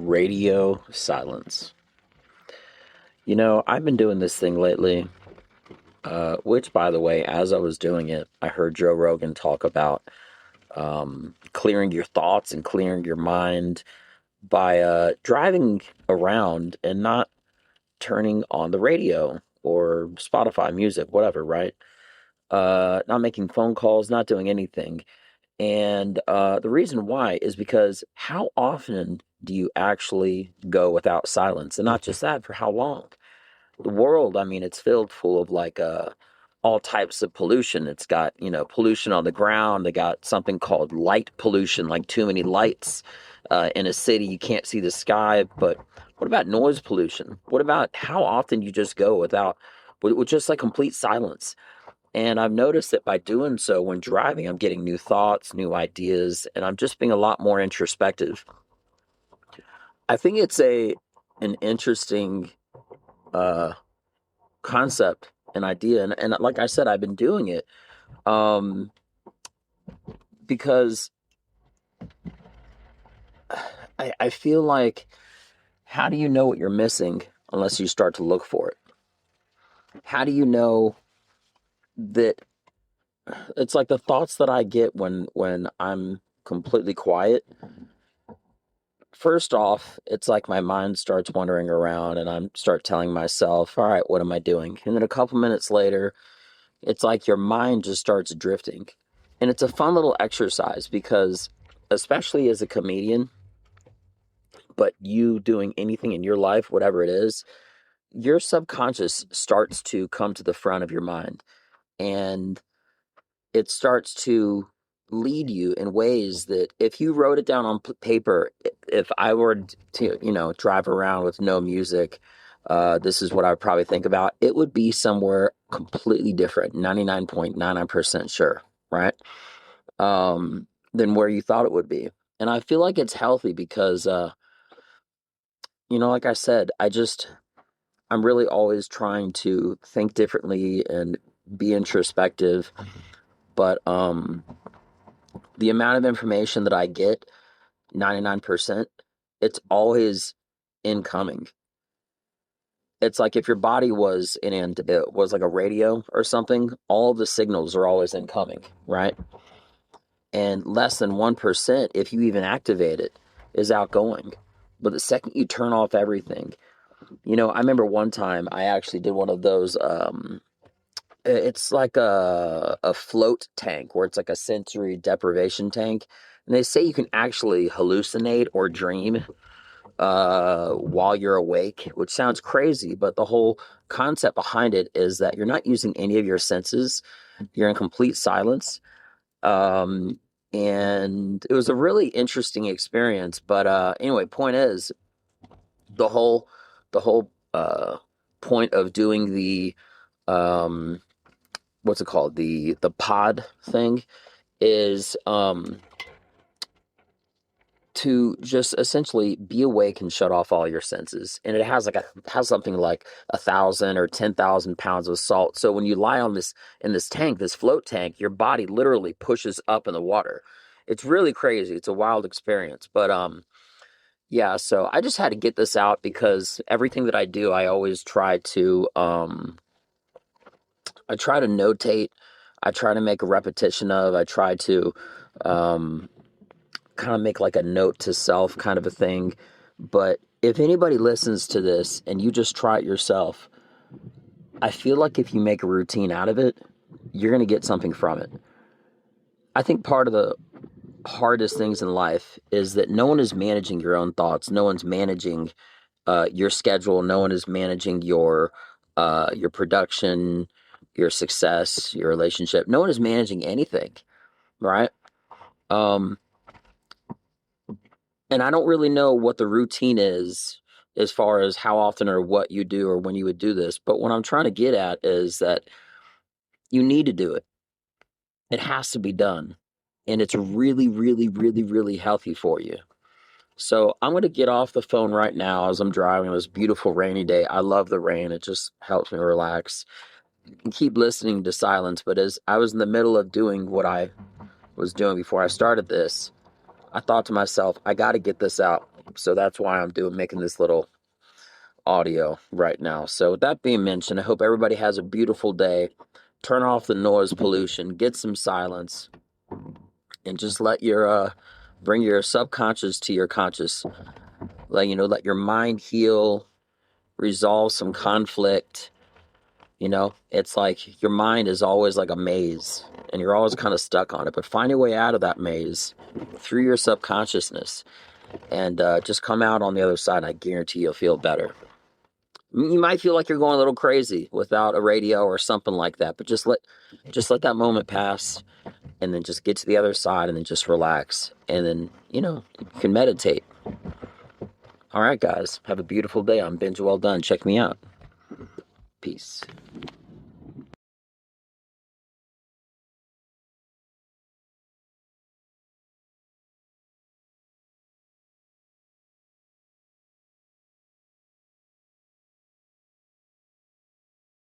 Radio silence. I've been doing this thing lately, which, by the way, as I was doing it, I heard Joe Rogan talk about clearing your thoughts and clearing your mind by driving around and not turning on the radio or Spotify music, whatever, right? Not making phone calls, not doing anything. And the reason why is because how often do you actually go without silence? And not just that, for how long? The world, I mean, it's filled full of all types of pollution. It's got, pollution on the ground. They got something called light pollution, like too many lights in a city. You can't see the sky. But what about noise pollution? What about how often you just go with just like complete silence? And I've noticed that by doing so when driving, I'm getting new thoughts, new ideas, and I'm just being a lot more introspective. I think it's an interesting uh, concept, an idea, and like I said, I've been doing it um, because I feel like, how do you know what you're missing unless you start to look for it? How do you know that it's like the thoughts that I get when I'm completely quiet? First off, it's like my mind starts wandering around and I start telling myself, all right, what am I doing? And then a couple minutes later, it's like your mind just starts drifting. And it's a fun little exercise because, especially as a comedian, but you doing anything in your life, whatever it is, your subconscious starts to come to the front of your mind. And it starts to lead you in ways that if you wrote it down on paper, if I were to, drive around with no music, this is what I would probably think about. It would be somewhere completely different, 99.99% sure, right? Than where you thought it would be. And I feel like it's healthy because, like I said, I'm really always trying to think differently and be introspective. But the amount of information that I get, 99%, it's always incoming. It's like if your body was it was like a radio or something, all the signals are always incoming, right? And less than 1%, if you even activate it, is outgoing. But the second you turn off everything, I remember one time I actually did one of those it's like a float tank where it's like a sensory deprivation tank. And they say you can actually hallucinate or dream while you're awake, which sounds crazy, but the whole concept behind it is that you're not using any of your senses. You're in complete silence. And it was a really interesting experience. But anyway, point is, the whole point of doing the what's it called, the pod thing, is to just essentially be awake and shut off all your senses. And it has something like 1,000 or 10,000 pounds of salt. So when you lie on this tank, this float tank, your body literally pushes up in the water. It's really crazy. It's a wild experience. But yeah, so I just had to get this out because everything that I do, I always I try to notate. I try to make a repetition of. I try to kind of make like a note to self kind of a thing. But if anybody listens to this and you just try it yourself, I feel like if you make a routine out of it, you're going to get something from it. I think part of the hardest things in life is that no one is managing your own thoughts. No one's managing your schedule. No one is managing your production, your success, your relationship. No one is managing anything, right? Um, and I don't really know what the routine is as far as how often or what you do or when you would do this. But what I'm trying to get at is that you need to do it. It has to be done. And it's really, really, really, really healthy for you. So I'm going to get off the phone right now as I'm driving on this beautiful rainy day. I love the rain. It just helps me relax. Keep listening to silence. But as I was in the middle of doing what I was doing before I started this, I thought to myself, I got to get this out. So that's why I'm making this little audio right now. So with that being mentioned, I hope everybody has a beautiful day. Turn off the noise pollution, get some silence, and just let your bring your subconscious to your conscious. Let your mind heal, resolve some conflict. It's like your mind is always like a maze and you're always kind of stuck on it, but find your way out of that maze through your subconsciousness, and just come out on the other side. I guarantee you'll feel better. You might feel like you're going a little crazy without a radio or something like that, but just let that moment pass, and then just get to the other side, and then just relax, and then you can meditate. All right, guys, have a beautiful day. I'm Benja Welldone. Check me out. Peace.